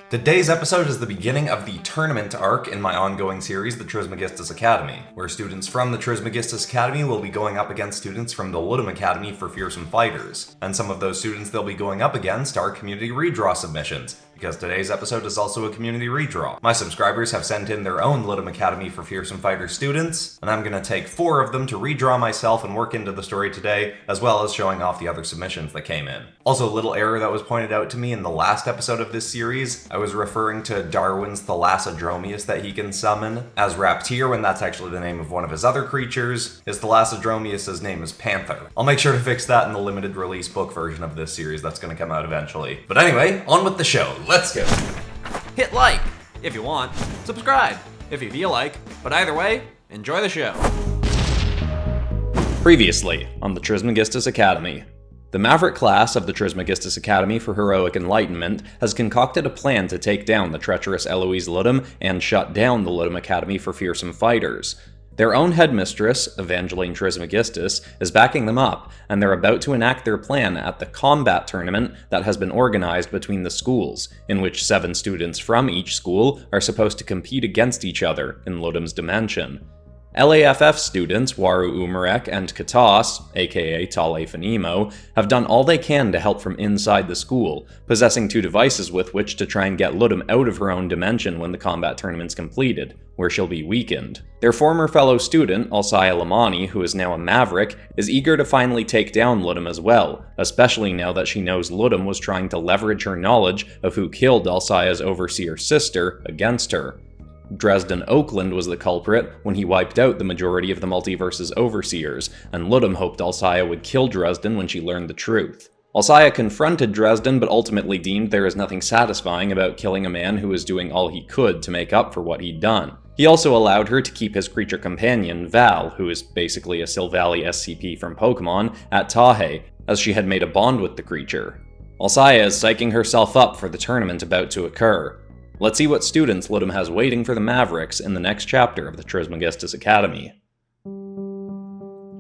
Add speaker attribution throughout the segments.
Speaker 1: Today's episode is the beginning of the tournament arc in my ongoing series, the Trismegistus Academy, where students from the Trismegistus Academy will be going up against students from the Ludum Academy for Fearsome Fighters. And some of those students they'll be going up against are community redraw submissions, because today's episode is also a community redraw. My subscribers have sent in their own Ludum Academy for Fearsome Fighters students, and I'm gonna take 4 of them to redraw myself and work into the story today, as well as showing off the other submissions that came in. Also, a little error that was pointed out to me in the last episode of this series. I was referring to Darwin's Thalassadromius that he can summon as Raptir, when that's actually the name of one of his other creatures. His Thalassadromius' name is Panther. I'll make sure to fix that in the limited release book version of this series that's gonna come out eventually. But anyway, on with the show. Let's go.
Speaker 2: Hit like if you want, subscribe if you feel like, but either way, enjoy the show.
Speaker 3: Previously on the Trismegistus Academy. The Maverick class of the Trismegistus Academy for Heroic Enlightenment has concocted a plan to take down the treacherous Elloise Ludum and shut down the Ludum Academy for Fearsome Fighters. Their own headmistress, Evangeline Trismegistus, is backing them up, and they're about to enact their plan at the combat tournament that has been organized between the schools, in which 7 students from each school are supposed to compete against each other in Ludum's dimension. LAFF students Waru Umarek and Katas, aka Tale Fanimo, have done all they can to help from inside the school, possessing 2 devices with which to try and get Ludum out of her own dimension when the combat tournament's completed, where she'll be weakened. Their former fellow student, Alsaya Lamani, who is now a Maverick, is eager to finally take down Ludum as well, especially now that she knows Ludum was trying to leverage her knowledge of who killed Alsaya's overseer sister against her. Dresden Oakland was the culprit when he wiped out the majority of the multiverse's overseers, and Ludum hoped Alsaya would kill Dresden when she learned the truth. Alsaya confronted Dresden, but ultimately deemed there is nothing satisfying about killing a man who was doing all he could to make up for what he'd done. He also allowed her to keep his creature companion, Val, who is basically a Silvally SCP from Pokemon, at Tahe, as she had made a bond with the creature. Alsaya is psyching herself up for the tournament about to occur. Let's see what students Ludum has waiting for the Mavericks in the next chapter of the Trismegistus Academy.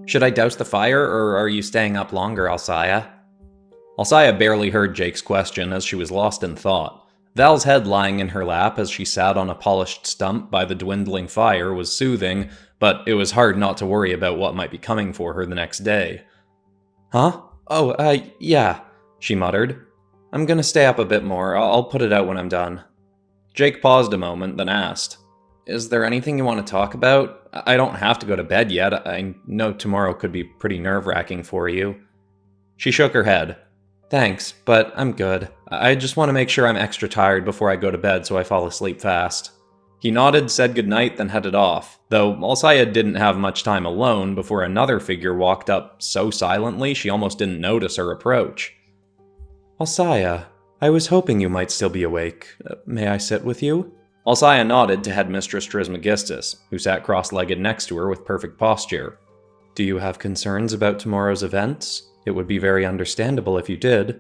Speaker 3: Should I douse the fire, or are you staying up longer, Alsaya? Alsaya barely heard Jake's question as she was lost in thought. Val's head lying in her lap as she sat on a polished stump by the dwindling fire was soothing, but it was hard not to worry about what might be coming for her the next day. Huh? Oh, yeah, she muttered. I'm gonna stay up a bit more. I'll put it out when I'm done. Jake paused a moment, then asked, "Is there anything you want to talk about? I don't have to go to bed yet. I know tomorrow could be pretty nerve-wracking for you." She shook her head. "Thanks, but I'm good. I just want to make sure I'm extra tired before I go to bed so I fall asleep fast." He nodded, said goodnight, then headed off, though Alsaya didn't have much time alone before another figure walked up so silently she almost didn't notice her approach. "Alsaya, I was hoping you might still be awake. May I sit with you?" Alsaya nodded to Headmistress Trismegistus, who sat cross-legged next to her with perfect posture. "Do you have concerns about tomorrow's events? It would be very understandable if you did."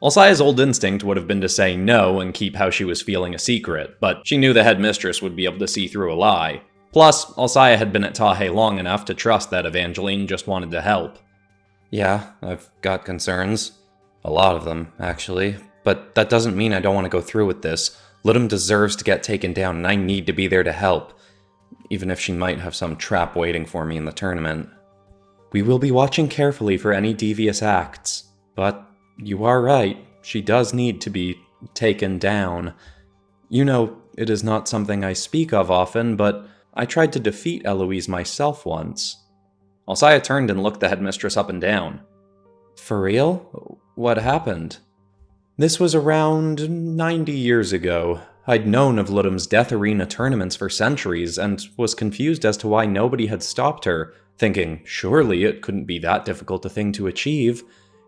Speaker 3: Alsaya's old instinct would have been to say no and keep how she was feeling a secret, but she knew the Headmistress would be able to see through a lie. Plus, Alsaya had been at Tahe long enough to trust that Evangeline just wanted to help. "Yeah, I've got concerns. A lot of them, actually. But that doesn't mean I don't want to go through with this. Ludum deserves to get taken down, and I need to be there to help, even if she might have some trap waiting for me in the tournament. We will be watching carefully for any devious acts, but you are right, she does need to be taken down. You know, it is not something I speak of often, but I tried to defeat Eloise myself once." Alsaya turned and looked the headmistress up and down. "For real? What happened?" "This was around 90 years ago. I'd known of Ludum's Death Arena tournaments for centuries, and was confused as to why nobody had stopped her, thinking surely it couldn't be that difficult a thing to achieve.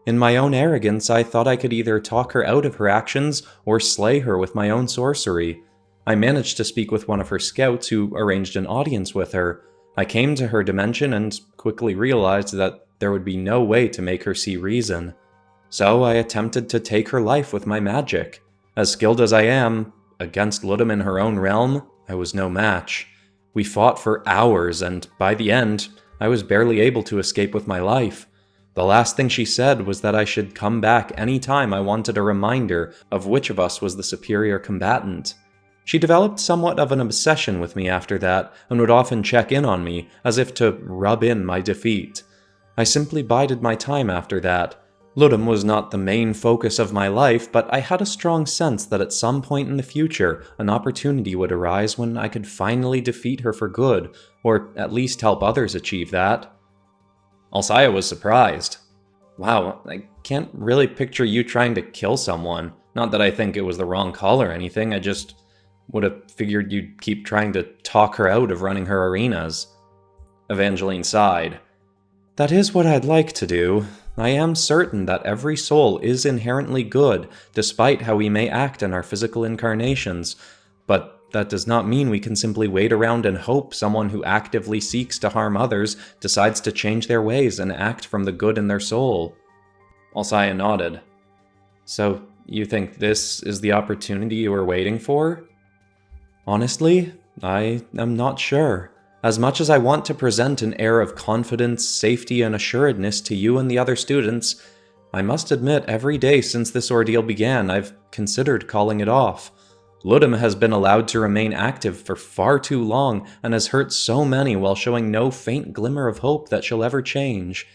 Speaker 3: In my own arrogance, I thought I could either talk her out of her actions or slay her with my own sorcery. I managed to speak with one of her scouts who arranged an audience with her. I came to her dimension and quickly realized that there would be no way to make her see reason. So I attempted to take her life with my magic. As skilled as I am, against Ludum in her own realm, I was no match. We fought for hours, and by the end, I was barely able to escape with my life. The last thing she said was that I should come back any time I wanted a reminder of which of us was the superior combatant. She developed somewhat of an obsession with me after that, and would often check in on me, as if to rub in my defeat. I simply bided my time after that. Ludum was not the main focus of my life, but I had a strong sense that at some point in the future, an opportunity would arise when I could finally defeat her for good, or at least help others achieve that. Alcaya was surprised. Wow, I can't really picture you trying to kill someone. Not that I think it was the wrong call or anything, I just would have figured you'd keep trying to talk her out of running her arenas. Evangeline sighed. That is what I'd like to do. I am certain that every soul is inherently good, despite how we may act in our physical incarnations, but that does not mean we can simply wait around and hope someone who actively seeks to harm others decides to change their ways and act from the good in their soul. Alcaya nodded. So, you think this is the opportunity you were waiting for? Honestly, I am not sure. As much as I want to present an air of confidence, safety, and assuredness to you and the other students, I must admit every day since this ordeal began I've considered calling it off. Ludum has been allowed to remain active for far too long and has hurt so many while showing no faint glimmer of hope that she'll ever change.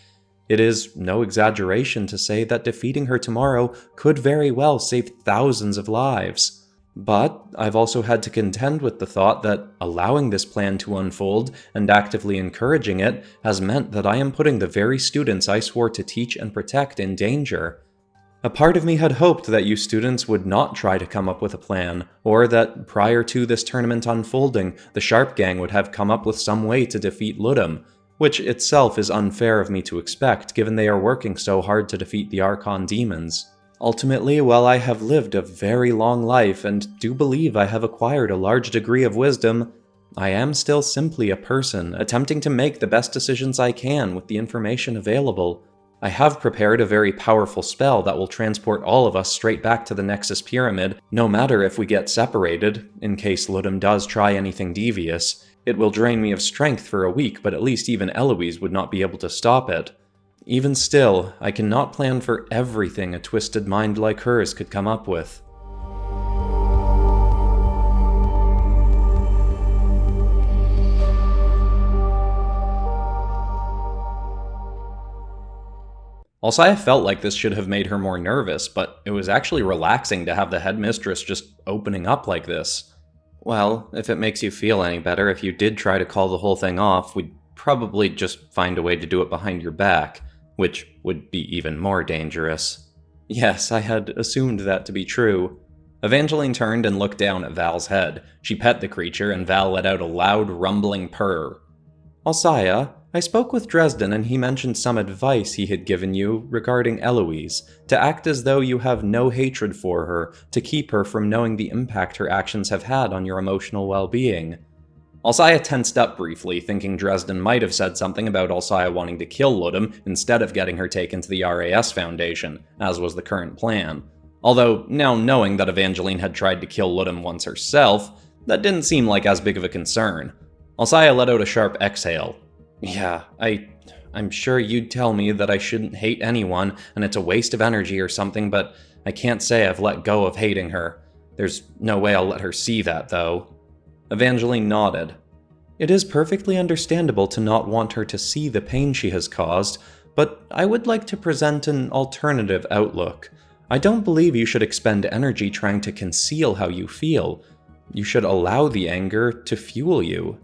Speaker 3: It is no exaggeration to say that defeating her tomorrow could very well save thousands of lives. But I've also had to contend with the thought that allowing this plan to unfold and actively encouraging it has meant that I am putting the very students I swore to teach and protect in danger. A part of me had hoped that you students would not try to come up with a plan, or that prior to this tournament unfolding, the Sharp Gang would have come up with some way to defeat Ludum, which itself is unfair of me to expect given they are working so hard to defeat the Archon demons. Ultimately, while I have lived a very long life and do believe I have acquired a large degree of wisdom, I am still simply a person attempting to make the best decisions I can with the information available. I have prepared a very powerful spell that will transport all of us straight back to the Nexus Pyramid, no matter if we get separated, in case Ludum does try anything devious. It will drain me of strength for a week, but at least even Elloise would not be able to stop it. Even still, I cannot plan for everything a twisted mind like hers could come up with. Alcaya felt like this should have made her more nervous, but it was actually relaxing to have the headmistress just opening up like this. Well, if it makes you feel any better, if you did try to call the whole thing off, we'd probably just find a way to do it behind your back, which would be even more dangerous. Yes, I had assumed that to be true. Evangeline turned and looked down at Val's head. She pet the creature, and Val let out a loud, rumbling purr. Alcaya, I spoke with Dresden and he mentioned some advice he had given you regarding Elloise, to act as though you have no hatred for her, to keep her from knowing the impact her actions have had on your emotional well-being. Alcaya tensed up briefly, thinking Dresden might have said something about Alcaya wanting to kill Ludum instead of getting her taken to the RAS Foundation, as was the current plan. Although, now knowing that Evangeline had tried to kill Ludum once herself, that didn't seem like as big of a concern. Alcaya let out a sharp exhale. Yeah, I'm sure you'd tell me that I shouldn't hate anyone and it's a waste of energy or something, but I can't say I've let go of hating her. There's no way I'll let her see that, though. Evangeline nodded. It is perfectly understandable to not want her to see the pain she has caused, but I would like to present an alternative outlook. I don't believe you should expend energy trying to conceal how you feel. You should allow the anger to fuel you.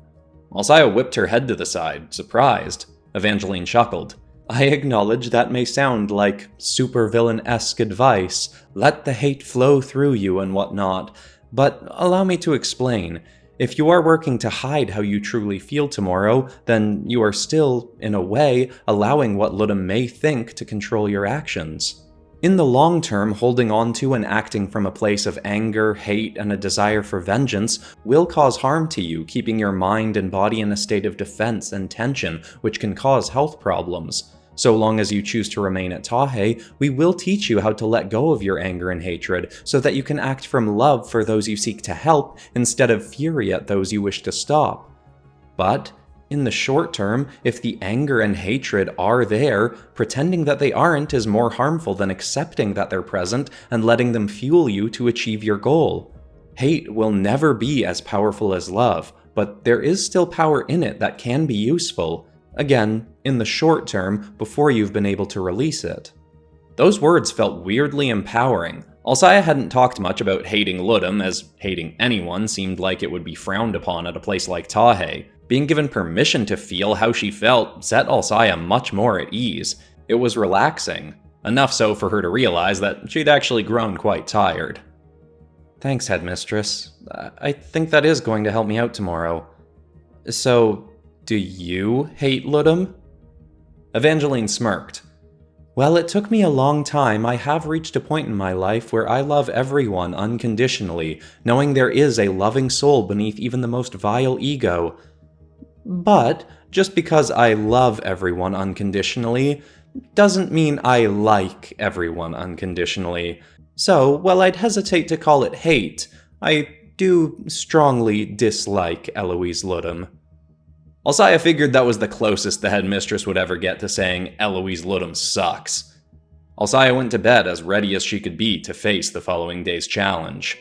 Speaker 3: Alcaya whipped her head to the side, surprised. Evangeline chuckled. I acknowledge that may sound like supervillain-esque advice, let the hate flow through you and whatnot, but allow me to explain. If you are working to hide how you truly feel tomorrow, then you are still, in a way, allowing what Ludum may think to control your actions. In the long term, holding on to and acting from a place of anger, hate, and a desire for vengeance will cause harm to you, keeping your mind and body in a state of defense and tension, which can cause health problems. So long as you choose to remain at Tahe, we will teach you how to let go of your anger and hatred, so that you can act from love for those you seek to help, instead of fury at those you wish to stop. But In the short term, if the anger and hatred are there, pretending that they aren't is more harmful than accepting that they're present and letting them fuel you to achieve your goal. Hate will never be as powerful as love, but there is still power in it that can be useful. Again, in the short term, before you've been able to release it. Those words felt weirdly empowering. Alcaya hadn't talked much about hating Ludum, as hating anyone seemed like it would be frowned upon at a place like Tahe. Being given permission to feel how she felt set Alcaya much more at ease. It was relaxing. Enough so for her to realize that she'd actually grown quite tired. Thanks, Headmistress. I think that is going to help me out tomorrow. So, do you hate Ludum? Evangeline smirked. Well, it took me a long time. I have reached a point in my life where I love everyone unconditionally, knowing there is a loving soul beneath even the most vile ego. But just because I love everyone unconditionally doesn't mean I like everyone unconditionally. So, while I'd hesitate to call it hate, I do strongly dislike Elloise Ludum. Alcaya figured that was the closest the headmistress would ever get to saying Elloise Ludum sucks. Alcaya went to bed as ready as she could be to face the following day's challenge.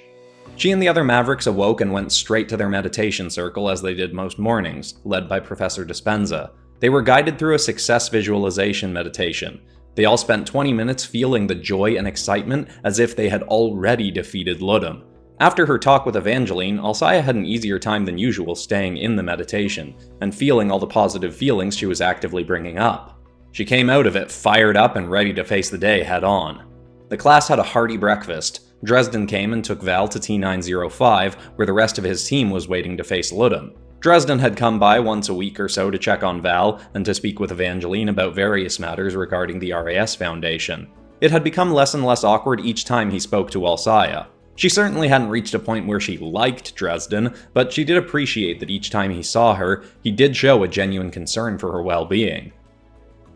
Speaker 3: She and the other Mavericks awoke and went straight to their meditation circle as they did most mornings, led by Professor Dispenza. They were guided through a success visualization meditation. They all spent 20 minutes feeling the joy and excitement as if they had already defeated Ludum. After her talk with Evangeline, Alcaya had an easier time than usual staying in the meditation, and feeling all the positive feelings she was actively bringing up. She came out of it fired up and ready to face the day head on. The class had a hearty breakfast. Dresden came and took Val to T905, where the rest of his team was waiting to face Ludum. Dresden had come by once a week or so to check on Val and to speak with Evangeline about various matters regarding the RAS Foundation. It had become less and less awkward each time he spoke to Alcaya. She certainly hadn't reached a point where she liked Dresden, but she did appreciate that each time he saw her, he did show a genuine concern for her well-being.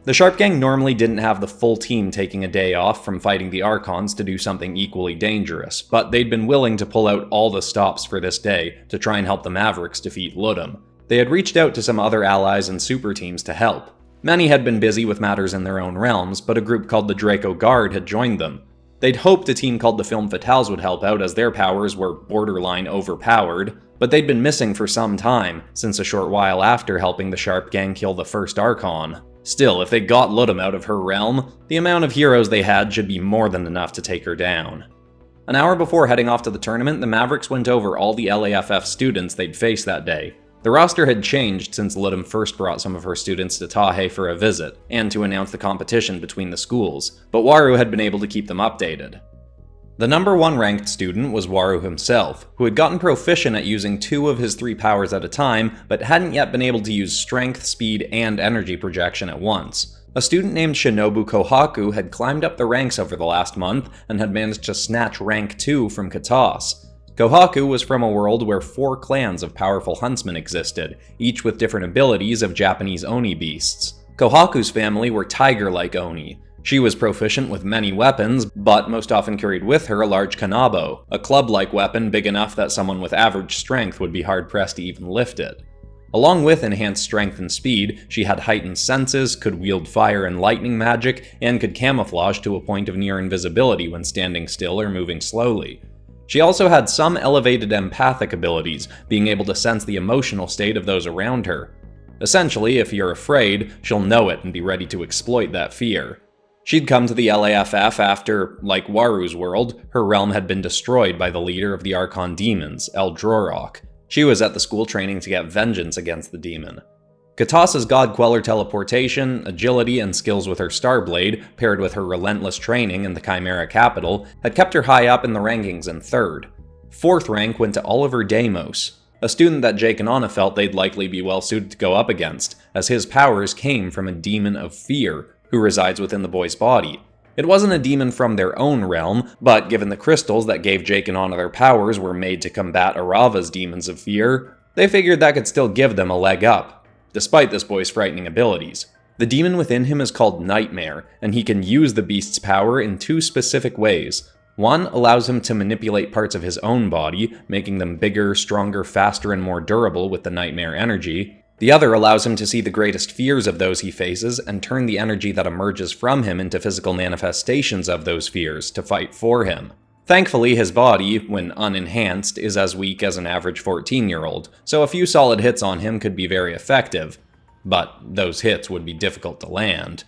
Speaker 3: The Sharp Gang normally didn't have the full team taking a day off from fighting the Archons to do something equally dangerous, but they'd been willing to pull out all the stops for this day to try and help the Mavericks defeat Ludum. They had reached out to some other allies and super teams to help. Many had been busy with matters in their own realms, but a group called the Draco Guard had joined them. They'd hoped a team called the Film Fatales would help out as their powers were borderline overpowered, but they'd been missing for some time, since a short while after helping the Sharp Gang kill the first Archon. Still, if they got Ludum out of her realm, the amount of heroes they had should be more than enough to take her down. An hour before heading off to the tournament, the Mavericks went over all the LAFF students they'd face that day. The roster had changed since Ludum first brought some of her students to Tahe for a visit, and to announce the competition between the schools, but Waru had been able to keep them updated. The number 1 ranked student was Waru himself, who had gotten proficient at using 2 of his 3 powers at a time, but hadn't yet been able to use strength, speed, and energy projection at once. A student named Shinobu Kohaku had climbed up the ranks over the last month, and had managed to snatch rank 2 from Katas. Kohaku was from a world where 4 clans of powerful huntsmen existed, each with different abilities of Japanese Oni beasts. Kohaku's family were tiger-like Oni. She was proficient with many weapons, but most often carried with her a large kanabo, a club-like weapon big enough that someone with average strength would be hard-pressed to even lift it. Along with enhanced strength and speed, she had heightened senses, could wield fire and lightning magic, and could camouflage to a point of near invisibility when standing still or moving slowly. She also had some elevated empathic abilities, being able to sense the emotional state of those around her. Essentially, if you're afraid, she'll know it and be ready to exploit that fear. She'd come to the LAFF after, like Waru's world, her realm had been destroyed by the leader of the Archon demons, El Drorok. She was at the school training to get vengeance against the demon. Katas's God Queller teleportation, agility, and skills with her Starblade, paired with her relentless training in the Chimera capital, had kept her high up in the rankings in 3rd. 4th rank went to Oliver Deimos, a student that Jake and Anna felt they'd likely be well suited to go up against, as his powers came from a demon of fear, who resides within the boy's body. It wasn't a demon from their own realm, but given the crystals that gave Jake and Anna their powers were made to combat Arava's demons of fear, they figured that could still give them a leg up, despite this boy's frightening abilities. The demon within him is called Nightmare, and he can use the beast's power in 2 specific ways. One allows him to manipulate parts of his own body, making them bigger, stronger, faster, and more durable with the Nightmare energy. The other allows him to see the greatest fears of those he faces and turn the energy that emerges from him into physical manifestations of those fears to fight for him. Thankfully, his body, when unenhanced, is as weak as an average 14-year-old, so a few solid hits on him could be very effective, but those hits would be difficult to land.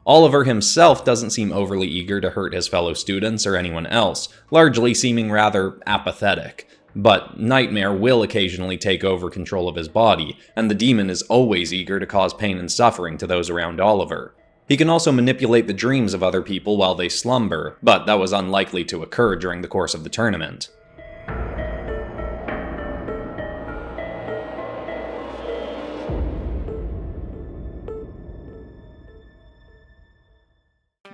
Speaker 3: Oliver himself doesn't seem overly eager to hurt his fellow students or anyone else, largely seeming rather apathetic. But Nightmare will occasionally take over control of his body, and the demon is always eager to cause pain and suffering to those around Oliver. He can also manipulate the dreams of other people while they slumber, but that was unlikely to occur during the course of the tournament.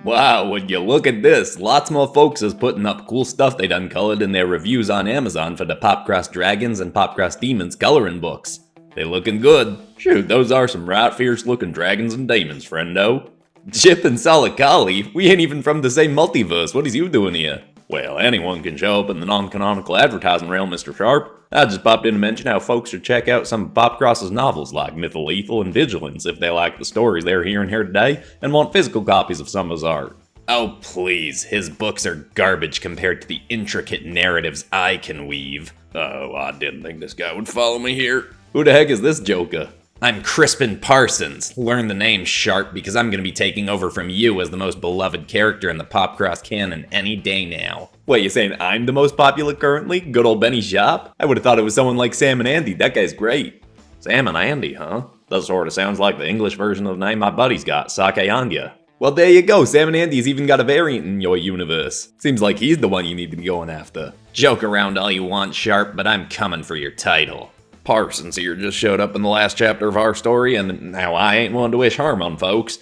Speaker 4: Wow, would you look at this? Lots more folks is putting up cool stuff they done colored in their reviews on Amazon for the PopCross Dragons and PopCross Demons coloring books. They looking good. Shoot, those are some right fierce looking dragons and demons, friendo. Chip and Salikali, we ain't even from the same multiverse, what is you doing here? Well, anyone can show up in the non-canonical advertising realm, Mr. Sharp. I just popped in to mention how folks should check out some of PopCross's novels like Mythal Lethal and Vigilance if they like the stories they're hearing here today and want physical copies of some of his art. Oh please, his books are garbage compared to the intricate narratives I can weave. Oh, I didn't think this guy would follow me here. Who the heck is this joker? I'm Crispin Parsons. Learn the name, Sharp, because I'm going to be taking over from you as the most beloved character in the PopCross canon any day now. Wait, you saying I'm the most popular currently? Good old Benny Sharp? I would have thought it was someone like Sam and Andy. That guy's great. Sam and Andy, huh? That sort of sounds like the English version of the name my buddy's got, Sake Anya. Well, there you go. Sam and Andy's even got a variant in your universe. Seems like he's the one you need to be going after. Joke around all you want, Sharp, but I'm coming for your title. Parsons here just showed up in the last chapter of our story, and now I ain't one to wish harm on folks.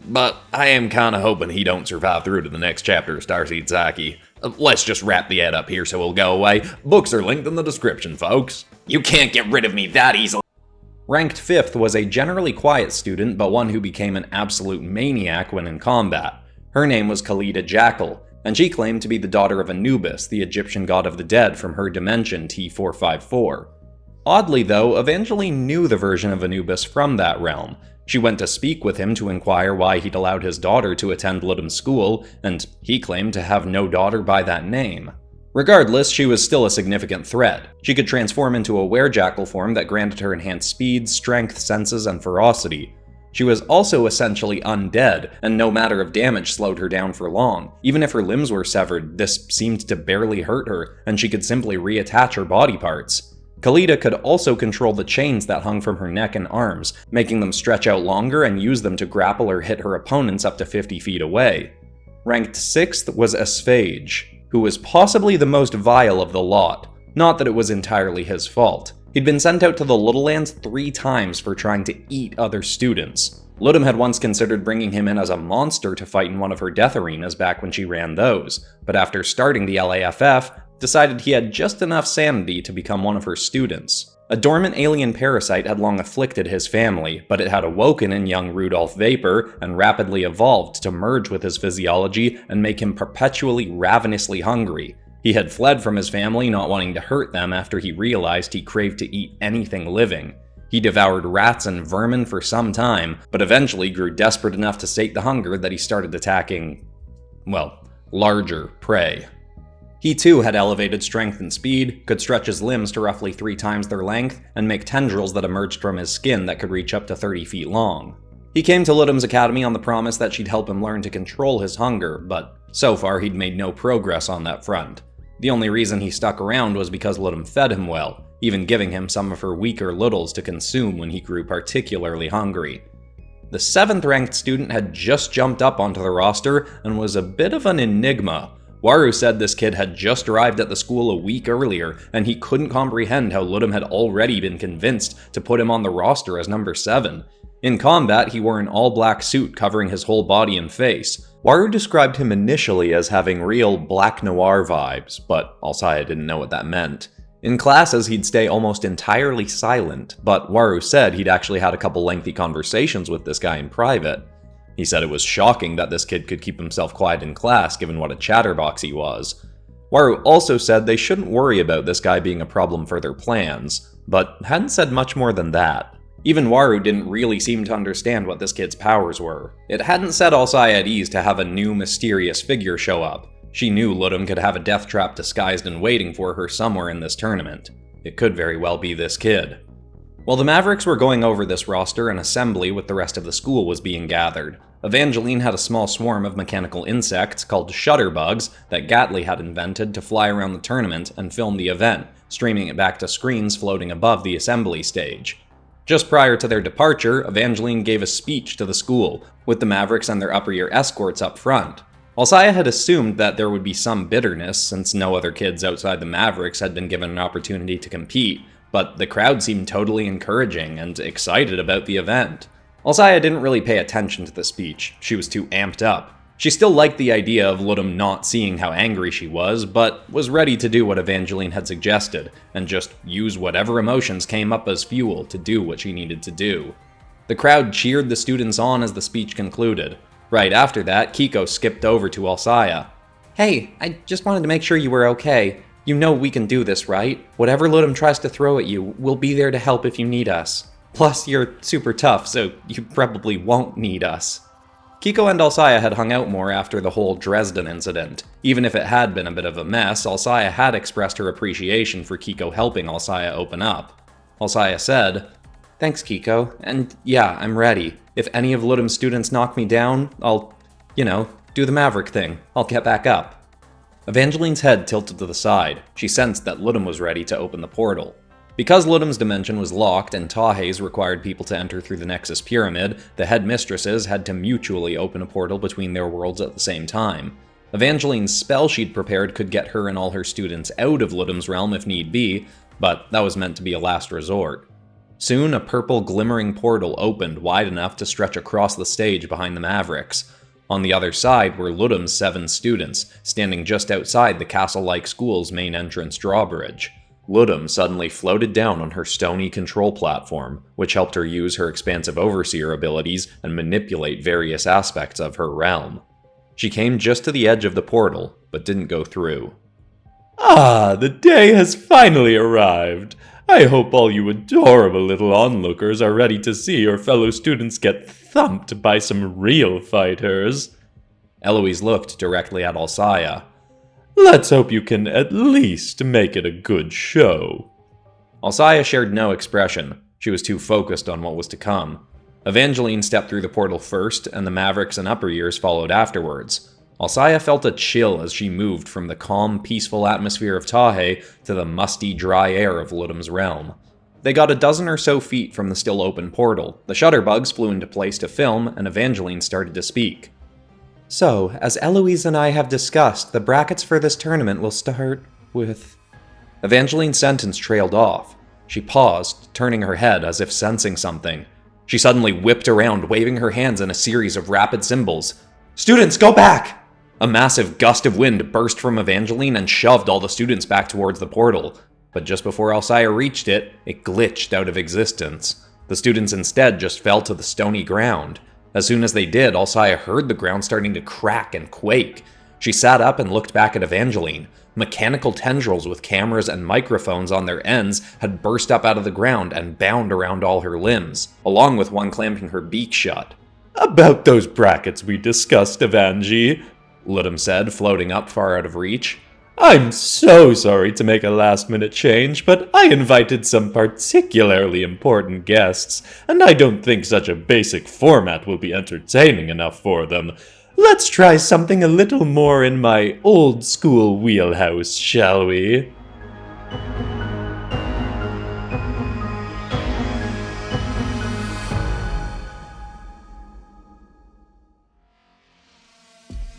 Speaker 4: But I am kinda hoping he don't survive through to the next chapter of Starseed Saki. Let's just wrap the ad up here so we'll go away. Books are linked in the description, folks. You can't get rid of me that easily.
Speaker 3: Ranked 5th was a generally quiet student, but one who became an absolute maniac when in combat. Her name was Khalida Jackal, and she claimed to be the daughter of Anubis, the Egyptian god of the dead from her dimension T454. Oddly though, Evangeline knew the version of Anubis from that realm. She went to speak with him to inquire why he'd allowed his daughter to attend Ludum school, and he claimed to have no daughter by that name. Regardless, she was still a significant threat. She could transform into a werejackal form that granted her enhanced speed, strength, senses, and ferocity. She was also essentially undead, and no matter of damage slowed her down for long. Even if her limbs were severed, this seemed to barely hurt her, and she could simply reattach her body parts. Khalida could also control the chains that hung from her neck and arms, making them stretch out longer and use them to grapple or hit her opponents up to 50 feet away. Ranked 6th was Asphage, who was possibly the most vile of the lot. Not that it was entirely his fault. He'd been sent out to the Little Lands 3 times for trying to eat other students. Ludum had once considered bringing him in as a monster to fight in one of her death arenas back when she ran those, but after starting the LAFF, decided he had just enough sanity to become one of her students. A dormant alien parasite had long afflicted his family, but it had awoken in young Rudolph Vapor and rapidly evolved to merge with his physiology and make him perpetually ravenously hungry. He had fled from his family, not wanting to hurt them after he realized he craved to eat anything living. He devoured rats and vermin for some time, but eventually grew desperate enough to sate the hunger that he started attacking, well, larger prey. He too had elevated strength and speed, could stretch his limbs to roughly 3 times their length, and make tendrils that emerged from his skin that could reach up to 30 feet long. He came to Ludum's Academy on the promise that she'd help him learn to control his hunger, but so far he'd made no progress on that front. The only reason he stuck around was because Ludum fed him well, even giving him some of her weaker littles to consume when he grew particularly hungry. The 7th ranked student had just jumped up onto the roster and was a bit of an enigma. Waru said this kid had just arrived at the school a week earlier, and he couldn't comprehend how Ludum had already been convinced to put him on the roster as number 7. In combat, he wore an all-black suit covering his whole body and face. Waru described him initially as having real Black Noir vibes, but Alsaya didn't know what that meant. In classes, he'd stay almost entirely silent, but Waru said he'd actually had a couple lengthy conversations with this guy in private. He said it was shocking that this kid could keep himself quiet in class given what a chatterbox he was. Waru also said they shouldn't worry about this guy being a problem for their plans, but hadn't said much more than that. Even Waru didn't really seem to understand what this kid's powers were. It hadn't set Alcaya at ease to have a new mysterious figure show up. She knew Ludum could have a death trap disguised and waiting for her somewhere in this tournament. It could very well be this kid. While the Mavericks were going over this roster, an assembly with the rest of the school was being gathered. Evangeline had a small swarm of mechanical insects called shutterbugs that Gatly had invented to fly around the tournament and film the event, streaming it back to screens floating above the assembly stage. Just prior to their departure, Evangeline gave a speech to the school, with the Mavericks and their upper year escorts up front. Alcaya had assumed that there would be some bitterness, since no other kids outside the Mavericks had been given an opportunity to compete, but the crowd seemed totally encouraging and excited about the event. Alcaya didn't really pay attention to the speech, she was too amped up. She still liked the idea of Ludum not seeing how angry she was, but was ready to do what Evangeline had suggested, and just use whatever emotions came up as fuel to do what she needed to do. The crowd cheered the students on as the speech concluded. Right after that, Kiko skipped over to Alcaya. "Hey, I just wanted to make sure you were okay. You know we can do this, right? Whatever Ludum tries to throw at you, we'll be there to help if you need us. Plus, you're super tough, so you probably won't need us." Kiko and Alcaya had hung out more after the whole Dresden incident. Even if it had been a bit of a mess, Alcaya had expressed her appreciation for Kiko helping Alcaya open up. Alcaya said, "Thanks, Kiko, and yeah, I'm ready. If any of Ludum's students knock me down, I'll, do the Maverick thing. I'll get back up." Evangeline's head tilted to the side. She sensed that Ludum was ready to open the portal. Because Ludum's dimension was locked and Tahei's required people to enter through the Nexus Pyramid, the headmistresses had to mutually open a portal between their worlds at the same time. Evangeline's spell she'd prepared could get her and all her students out of Ludum's realm if need be, but that was meant to be a last resort. Soon, a purple glimmering portal opened wide enough to stretch across the stage behind the Mavericks. On the other side were Ludum's 7 students, standing just outside the castle-like school's main entrance drawbridge. Ludum suddenly floated down on her stony control platform, which helped her use her expansive overseer abilities and manipulate various aspects of her realm. She came just to the edge of the portal, but didn't go through.
Speaker 4: "Ah, the day has finally arrived. I hope all you adorable little onlookers are ready to see your fellow students get thumped by some real fighters."
Speaker 3: Eloise looked directly at Alcaya.
Speaker 4: "Let's hope you can at least make it a good show."
Speaker 3: Alcaya shared no expression. She was too focused on what was to come. Evangeline stepped through the portal first, and the Mavericks and upper years followed afterwards. Alcaya felt a chill as she moved from the calm, peaceful atmosphere of Tahei to the musty, dry air of Ludum's realm. They got a dozen or so feet from the still open portal. The shutterbugs flew into place to film, and Evangeline started to speak. "So, as Eloise and I have discussed, the brackets for this tournament will start with..." Evangeline's sentence trailed off. She paused, turning her head as if sensing something. She suddenly whipped around, waving her hands in a series of rapid symbols. "Students, go back!" A massive gust of wind burst from Evangeline and shoved all the students back towards the portal. But just before Alcaya reached it, it glitched out of existence. The students instead just fell to the stony ground. As soon as they did, Alcaya heard the ground starting to crack and quake. She sat up and looked back at Evangeline. Mechanical tendrils with cameras and microphones on their ends had burst up out of the ground and bound around all her limbs, along with one clamping her beak shut.
Speaker 4: "About those brackets we discussed, Evangie," Ludum said, floating up far out of reach. "I'm so sorry to make a last-minute change, but I invited some particularly important guests, and I don't think such a basic format will be entertaining enough for them. Let's try something a little more in my old-school wheelhouse, shall we?"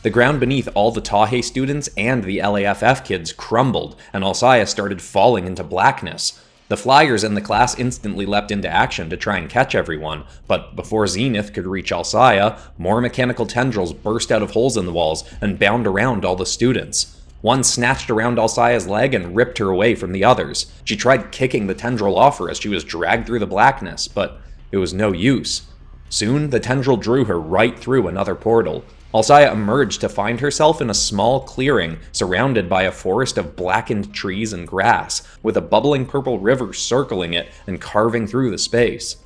Speaker 3: The ground beneath all the Tahei students and the LAFF kids crumbled, and Alcaya started falling into blackness. The flyers in the class instantly leapt into action to try and catch everyone, but before Zenith could reach Alcaya, more mechanical tendrils burst out of holes in the walls and bound around all the students. One snatched around Alcaya's leg and ripped her away from the others. She tried kicking the tendril off her as she was dragged through the blackness, but it was no use. Soon, the tendril drew her right through another portal. Alcaya emerged to find herself in a small clearing surrounded by a forest of blackened trees and grass, with a bubbling purple river circling it and carving through the space.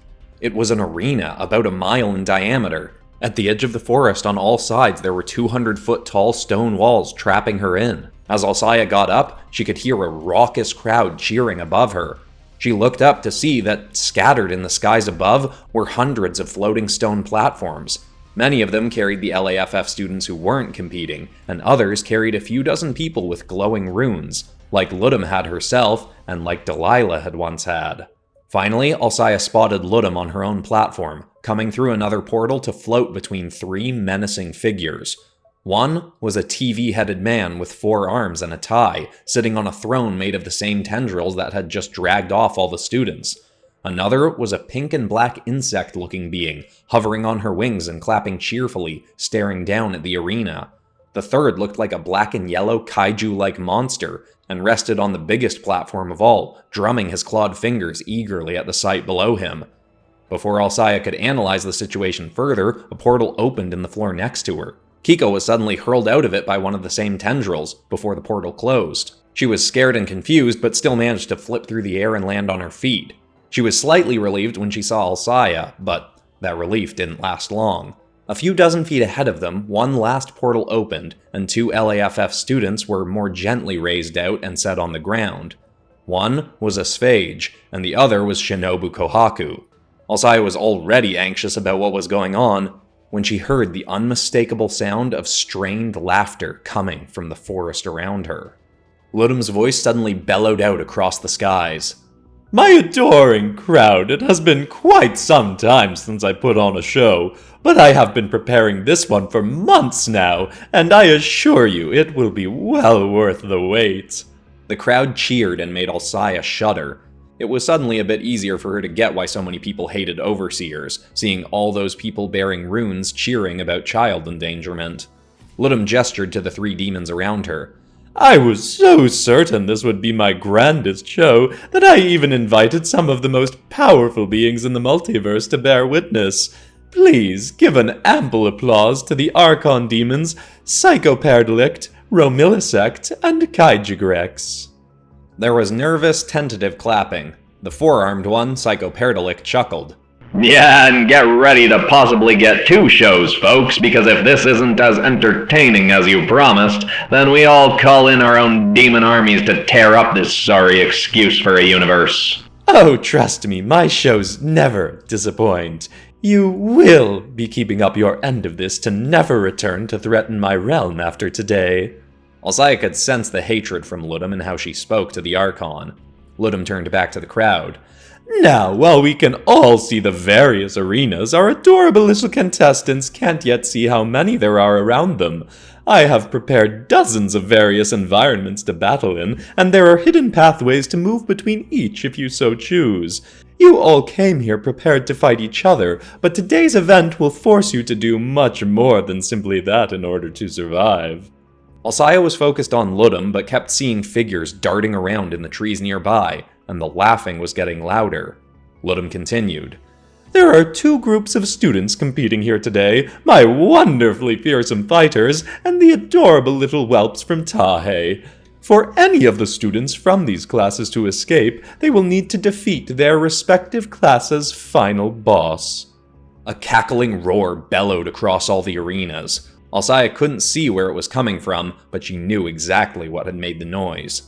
Speaker 3: It was an arena about a mile in diameter. At the edge of the forest on all sides there were 200-foot tall stone walls trapping her in. As Alcaya got up, she could hear a raucous crowd cheering above her. She looked up to see that scattered in the skies above were hundreds of floating stone platforms. Many of them carried the LAFF students who weren't competing, and others carried a few dozen people with glowing runes, like Ludum had herself, and like Delilah had once had. Finally, Alcaya spotted Ludum on her own platform, coming through another portal to float between 3 menacing figures. One was a TV-headed man with 4 arms and a tie, sitting on a throne made of the same tendrils that had just dragged off all the students. Another was a pink and black insect-looking being, hovering on her wings and clapping cheerfully, staring down at the arena. The third looked like a black and yellow kaiju-like monster, and rested on the biggest platform of all, drumming his clawed fingers eagerly at the sight below him. Before Alcaya could analyze the situation further, a portal opened in the floor next to her. Kiko was suddenly hurled out of it by one of the same tendrils, before the portal closed. She was scared and confused, but still managed to flip through the air and land on her feet. She was slightly relieved when she saw Alcaya, but that relief didn't last long. A few dozen feet ahead of them, one last portal opened, and 2 LAFF students were more gently raised out and set on the ground. One was Asphage, and the other was Shinobu Kohaku. Alcaya was already anxious about what was going on, when she heard the unmistakable sound of strained laughter coming from the forest around her. Ludum's voice suddenly bellowed out across the skies.
Speaker 4: My adoring crowd, it has been quite some time since I put on a show, but I have been preparing this one for months now, and I assure you it will be well worth the wait.
Speaker 3: The crowd cheered and made Alcaya shudder. It was suddenly a bit easier for her to get why so many people hated overseers, seeing all those people bearing runes cheering about child endangerment. Ludum gestured to the 3 demons around her.
Speaker 4: I was so certain this would be my grandest show that I even invited some of the most powerful beings in the multiverse to bear witness. Please give an ample applause to the Arcane demons, Psychoperdelict, Romillisect, and Kaijigrex.
Speaker 3: There was nervous, tentative clapping. The 4-armed one, Psychoperdelic, chuckled.
Speaker 5: Yeah, and get ready to possibly get 2 shows, folks, because if this isn't as entertaining as you promised, then we all call in our own demon armies to tear up this sorry excuse for a universe.
Speaker 4: Oh, trust me, my shows never disappoint. You will be keeping up your end of this to never return to threaten my realm after today.
Speaker 3: Alcaya could sense the hatred from Ludum and how she spoke to the Archon. Ludum turned back to the crowd.
Speaker 4: Now, while we can all see the various arenas, our adorable little contestants can't yet see how many there are around them. I have prepared dozens of various environments to battle in, and there are hidden pathways to move between each if you so choose. You all came here prepared to fight each other, but today's event will force you to do much more than simply that in order to survive.
Speaker 3: Alcaya was focused on Ludum, but kept seeing figures darting around in the trees nearby, and the laughing was getting louder. Ludum continued.
Speaker 4: There are 2 groups of students competing here today, my wonderfully fearsome fighters, and the adorable little whelps from Tahe. For any of the students from these classes to escape, they will need to defeat their respective classes' final boss.
Speaker 3: A cackling roar bellowed across all the arenas. Alcaya couldn't see where it was coming from, but she knew exactly what had made the noise.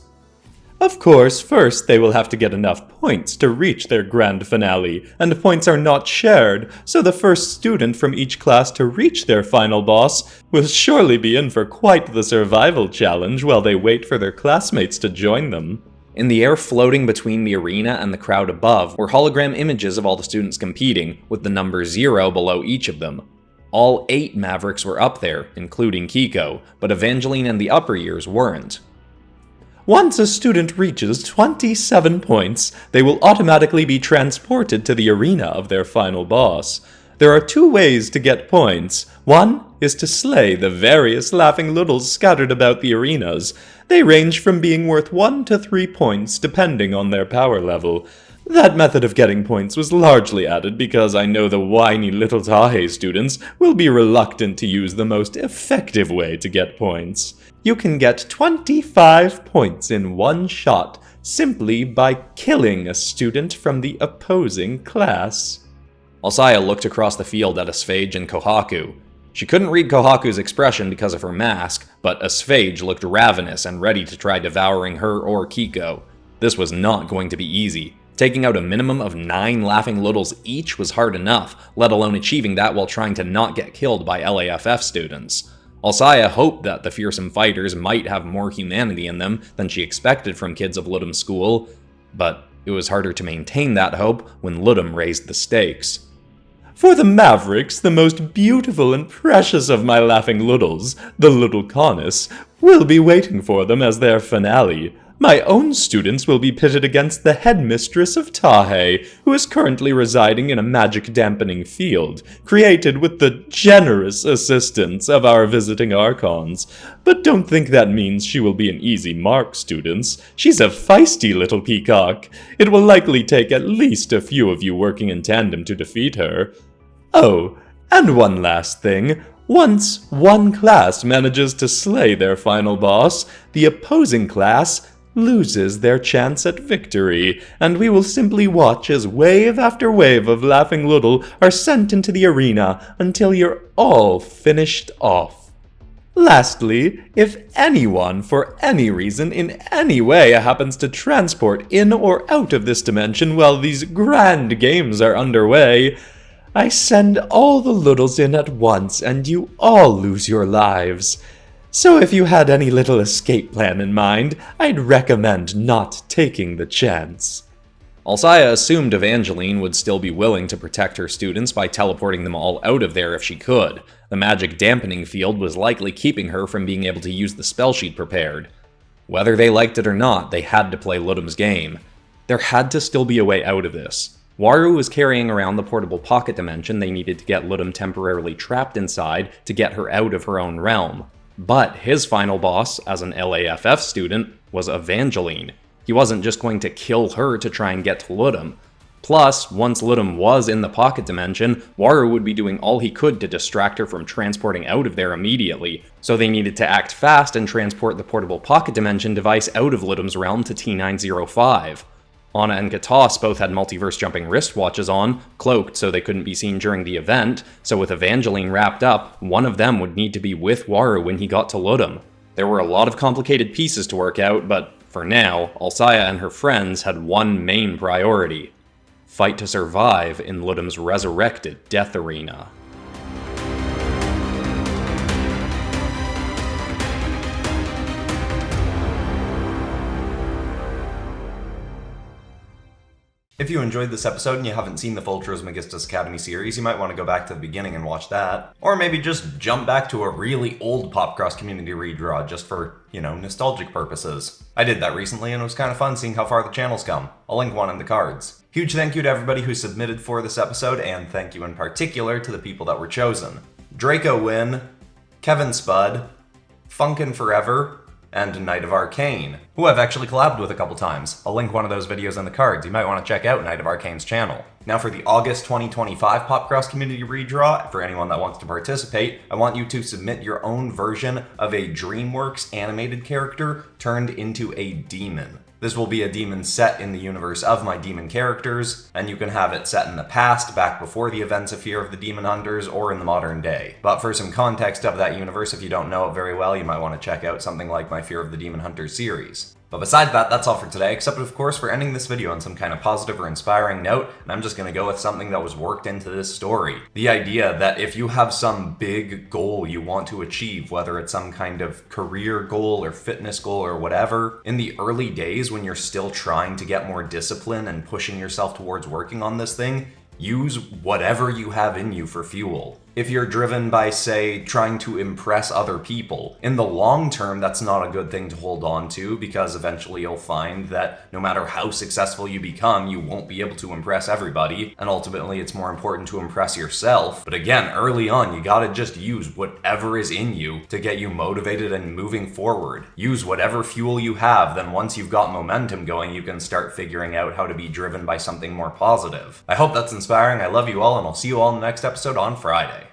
Speaker 4: Of course, first they will have to get enough points to reach their grand finale, and points are not shared, so the first student from each class to reach their final boss will surely be in for quite the survival challenge while they wait for their classmates to join them.
Speaker 3: In the air floating between the arena and the crowd above were hologram images of all the students competing, with the number 0 below each of them. All 8 Mavericks were up there, including Kiko, but Evangeline and the upper years weren't.
Speaker 4: Once a student reaches 27 points, they will automatically be transported to the arena of their final boss. There are 2 ways to get points. One is to slay the various laughing littles scattered about the arenas. They range from being worth 1 to 3 points depending on their power level. That method of getting points was largely added because I know the whiny little Tahe students will be reluctant to use the most effective way to get points. You can get 25 points in one shot simply by killing a student from the opposing class.
Speaker 3: Alcaya looked across the field at Asphage and Kohaku. She couldn't read Kohaku's expression because of her mask, but Asphage looked ravenous and ready to try devouring her or Kiko. This was not going to be easy. Taking out a minimum of 9 Laughing Littles each was hard enough, let alone achieving that while trying to not get killed by LAFF students. Alcaya hoped that the Fearsome Fighters might have more humanity in them than she expected from kids of Ludum School, but it was harder to maintain that hope when Ludum raised the stakes. For the Mavericks, the most beautiful and precious of my Laughing Littles, the Little Canis, will be waiting for them as their finale. My own students will be pitted against the headmistress of Tahe, who is currently residing in a magic-dampening field, created with the generous assistance of our visiting Archons. But don't think that means she will be an easy mark, students. She's a feisty little peacock. It will likely take at least a few of you working in tandem to defeat her. Oh, and one last thing. Once one class manages to slay their final boss, the opposing class loses their chance at victory, and we will simply watch as wave after wave of Laughing Little are sent into the arena until you're all finished off. Lastly, if anyone, for any reason, in any way happens to transport in or out of this dimension while these grand games are underway, I send all the Littles in at once and you all lose your lives. So if you had any little escape plan in mind, I'd recommend not taking the chance. Alcaya assumed Evangeline would still be willing to protect her students by teleporting them all out of there if she could. The magic dampening field was likely keeping her from being able to use the spell she'd prepared. Whether they liked it or not, they had to play Ludum's game. There had to still be a way out of this. Waru was carrying around the portable pocket dimension they needed to get Ludum temporarily trapped inside to get her out of her own realm. But his final boss, as an LAFF student, was Evangeline. He wasn't just going to kill her to try and get to Ludum. Plus, once Ludum was in the pocket dimension, Waru would be doing all he could to distract her from transporting out of there immediately, so they needed to act fast and transport the portable pocket dimension device out of Ludum's realm to T905. Anna and Katas both had multiverse jumping wristwatches on, cloaked so they couldn't be seen during the event, so with Evangeline wrapped up, one of them would need to be with Waru when he got to Ludum. There were a lot of complicated pieces to work out, but for now, Alcaya and her friends had one main priority: fight to survive in Ludum's resurrected death arena.
Speaker 1: If you enjoyed this episode and you haven't seen the full Trismegistus Academy series, you might want to go back to the beginning and watch that. Or maybe just jump back to a really old PopCross Community Redraw just for, nostalgic purposes. I did that recently and it was kind of fun seeing how far the channel's come. I'll link one in the cards. Huge thank you to everybody who submitted for this episode, and thank you in particular to the people that were chosen. Draco Wynn, Kevin Spud, Funkin' Forever, and Knight of Arcane, who I've actually collabed with a couple times. I'll link one of those videos in the cards. You might want to check out Knight of Arcane's channel. Now for the August 2025 PopCross Community Redraw, for anyone that wants to participate, I want you to submit your own version of a DreamWorks animated character turned into a demon. This will be a demon set in the universe of my demon characters, and you can have it set in the past, back before the events of Fear of the Demon Hunters, or in the modern day. But for some context of that universe, if you don't know it very well, you might want to check out something like my Fear of the Demon Hunters series. But besides that, that's all for today, except of course for ending this video on some kind of positive or inspiring note, and I'm just gonna go with something that was worked into this story. The idea that if you have some big goal you want to achieve, whether it's some kind of career goal or fitness goal or whatever, in the early days when you're still trying to get more discipline and pushing yourself towards working on this thing, use whatever you have in you for fuel. If you're driven by, say, trying to impress other people, in the long term, that's not a good thing to hold on to, because eventually you'll find that no matter how successful you become, you won't be able to impress everybody, and ultimately it's more important to impress yourself. But again, early on, you gotta just use whatever is in you to get you motivated and moving forward. Use whatever fuel you have, then once you've got momentum going, you can start figuring out how to be driven by something more positive. I hope that's inspiring, I love you all, and I'll see you all in the next episode on Friday.